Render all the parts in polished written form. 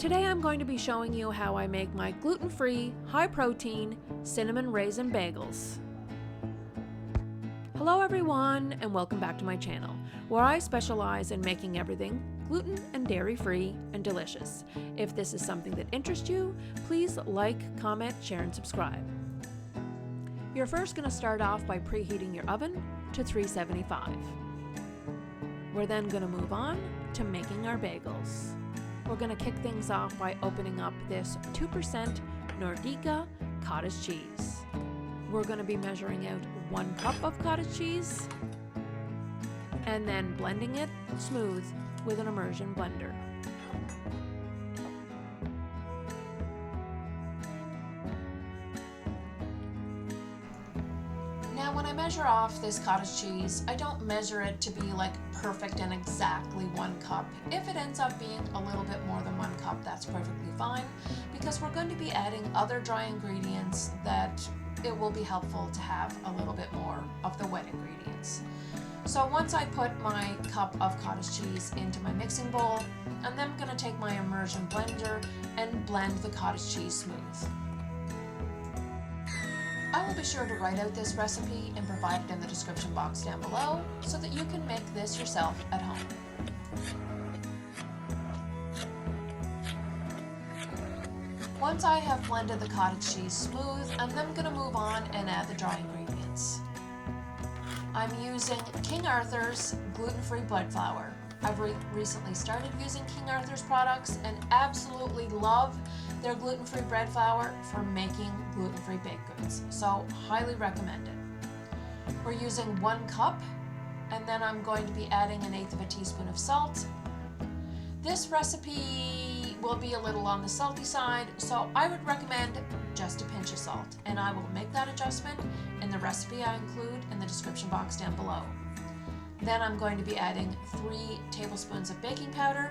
Today I'm going to be showing you how I make my gluten-free, high-protein cinnamon raisin bagels. Hello everyone, and welcome back to my channel, where I specialize in making everything gluten and dairy-free and delicious. If this is something that interests you, please like, comment, share, and subscribe. You're first going to start off by preheating your oven to 375. We're then going to move on to making our bagels. We're going to kick things off by opening up this 2% Nordica cottage cheese. We're going to be measuring out 1 cup of cottage cheese and then blending it smooth with an immersion blender. Now when I measure off this cottage cheese, I don't measure it to be like perfect and exactly 1 cup. If it ends up being a little bit more than 1 cup, that's perfectly fine, because we're going to be adding other dry ingredients that it will be helpful to have a little bit more of the wet ingredients. So once I put my cup of cottage cheese into my mixing bowl, I'm then going to take my immersion blender and blend the cottage cheese smooth. I will be sure to write out this recipe and provide it in the description box down below so that you can make this yourself at home. Once I have blended the cottage cheese smooth, I'm then going to move on and add the dry ingredients. I'm using King Arthur's gluten-free bread flour. I've recently started using King Arthur's products and absolutely love their gluten-free bread flour for making gluten-free baked goods, so highly recommend it. We're using 1 cup, and then I'm going to be adding 1/8 teaspoon of salt. This recipe will be a little on the salty side, so I would recommend just a pinch of salt, and I will make that adjustment in the recipe I include in the description box down below. Then I'm going to be adding 3 tablespoons of baking powder.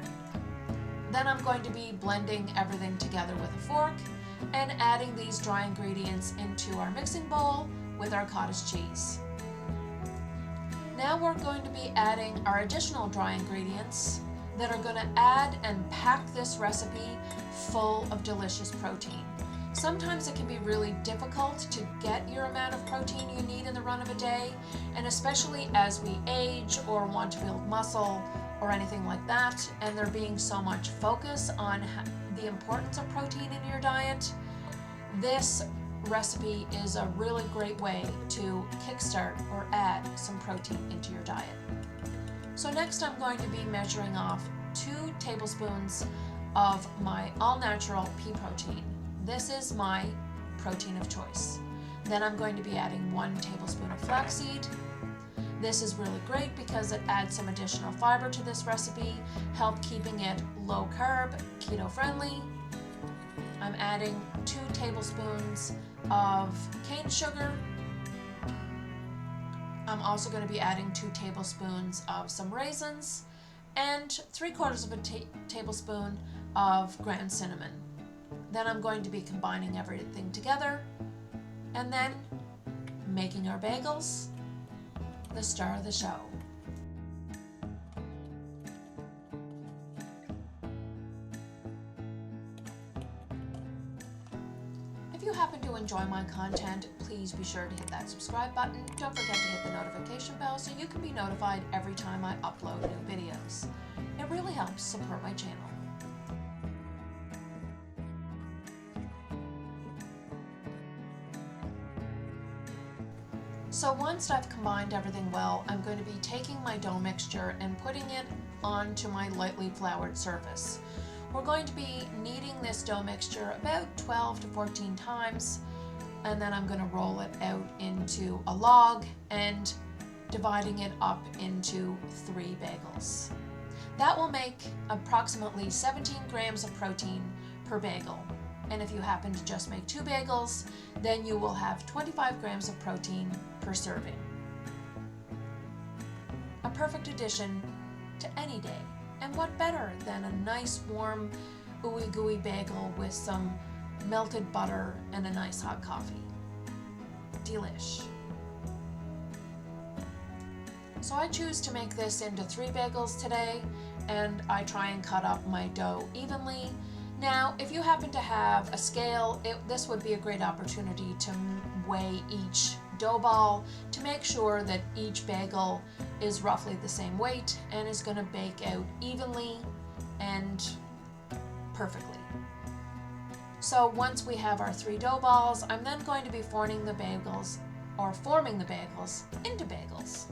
Then I'm going to be blending everything together with a fork and adding these dry ingredients into our mixing bowl with our cottage cheese. Now we're going to be adding our additional dry ingredients that are going to add and pack this recipe full of delicious protein. Sometimes it can be really difficult to get your amount of protein you need in the run of a day, and especially as we age or want to build muscle or anything like that, and there being so much focus on the importance of protein in your diet, this recipe is a really great way to kickstart or add some protein into your diet. So next I'm going to be measuring off 2 tablespoons of my all-natural pea protein. This is my protein of choice. Then I'm going to be adding 1 tablespoon of flaxseed. This is really great because it adds some additional fiber to this recipe, help keeping it low carb, keto friendly. I'm adding 2 tablespoons of cane sugar. I'm also going to be adding 2 tablespoons of some raisins and 3/4 of a tablespoon of ground cinnamon. Then I'm going to be combining everything together and then making our bagels, the star of the show. If you happen to enjoy my content, please be sure to hit that subscribe button. Don't forget to hit the notification bell so you can be notified every time I upload new videos. It really helps support my channel. So once I've combined everything well, I'm going to be taking my dough mixture and putting it onto my lightly floured surface. We're going to be kneading this dough mixture about 12 to 14 times, and then I'm going to roll it out into a log and dividing it up into 3 bagels. That will make approximately 17 grams of protein per bagel. And if you happen to just make 2 bagels, then you will have 25 grams of protein per serving. A perfect addition to any day. And what better than a nice warm ooey gooey bagel with some melted butter and a nice hot coffee. Delish. So I choose to make this into 3 bagels today, and I try and cut up my dough evenly. Now, if you happen to have a scale, this would be a great opportunity to weigh each dough ball to make sure that each bagel is roughly the same weight and is going to bake out evenly and perfectly. So once we have our 3 dough balls, I'm then going to be forming the bagels into bagels.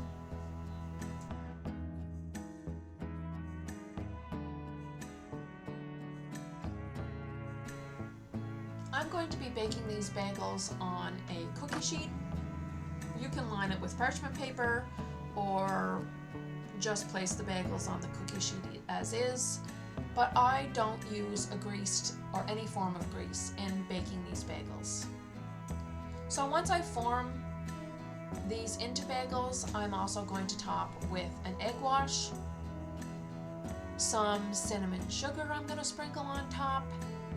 I'm going to be baking these bagels on a cookie sheet. You can line it with parchment paper or just place the bagels on the cookie sheet as is, but I don't use a greased or any form of grease in baking these bagels. So once I form these into bagels, I'm also going to top with an egg wash, some cinnamon sugar I'm going to sprinkle on top,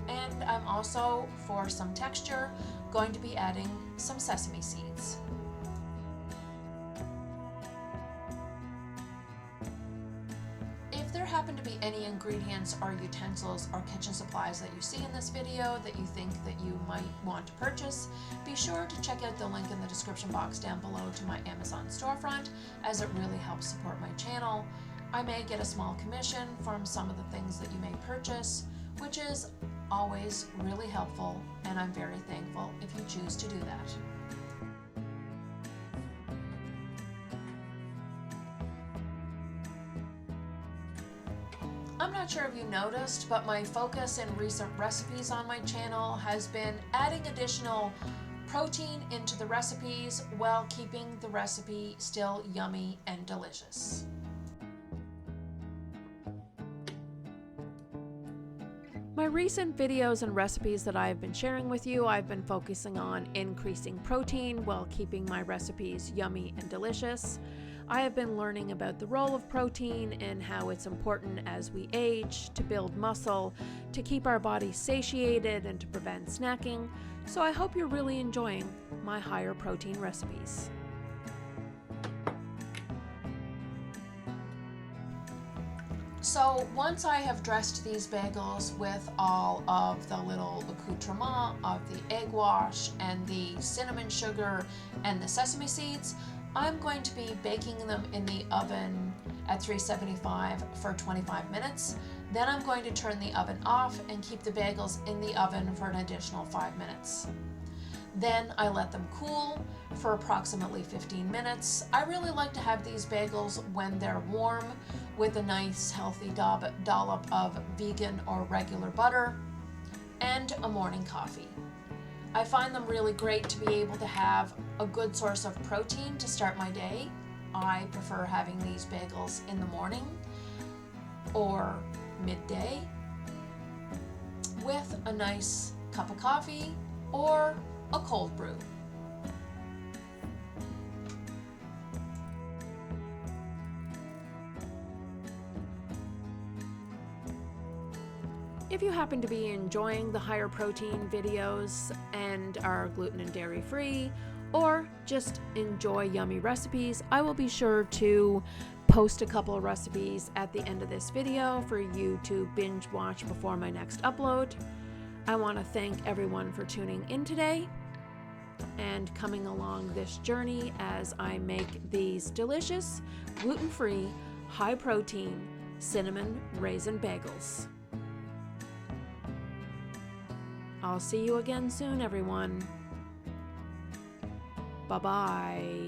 and I'm also, for some texture, going to be adding some sesame seeds. If there happen to be any ingredients or utensils or kitchen supplies that you see in this video that you think that you might want to purchase, be sure to check out the link in the description box down below to my Amazon storefront, as it really helps support my channel. I may get a small commission from some of the things that you may purchase, which is always really helpful, and I'm very thankful if you choose to do that. I'm not sure if you noticed, but my focus in recent recipes on my channel has been adding additional protein into the recipes while keeping the recipe still yummy and delicious. My recent videos and recipes that I've been sharing with you, I've been focusing on increasing protein while keeping my recipes yummy and delicious. I have been learning about the role of protein and how it's important as we age, to build muscle, to keep our bodies satiated, and to prevent snacking. So I hope you're really enjoying my higher protein recipes. So once I have dressed these bagels with all of the little accoutrement of the egg wash and the cinnamon sugar and the sesame seeds, I'm going to be baking them in the oven at 375 for 25 minutes. Then I'm going to turn the oven off and keep the bagels in the oven for an additional 5 minutes. Then I let them cool for approximately 15 minutes. I really like to have these bagels when they're warm with a nice healthy dollop of vegan or regular butter and a morning coffee. I find them really great to be able to have a good source of protein to start my day. I prefer having these bagels in the morning or midday with a nice cup of coffee or a cold brew. If you happen to be enjoying the higher protein videos and are gluten and dairy free, or just enjoy yummy recipes, I will be sure to post a couple of recipes at the end of this video for you to binge watch before my next upload. I want to thank everyone for tuning in today and coming along this journey as I make these delicious, gluten-free, high-protein cinnamon raisin bagels. I'll see you again soon, everyone. Bye-bye.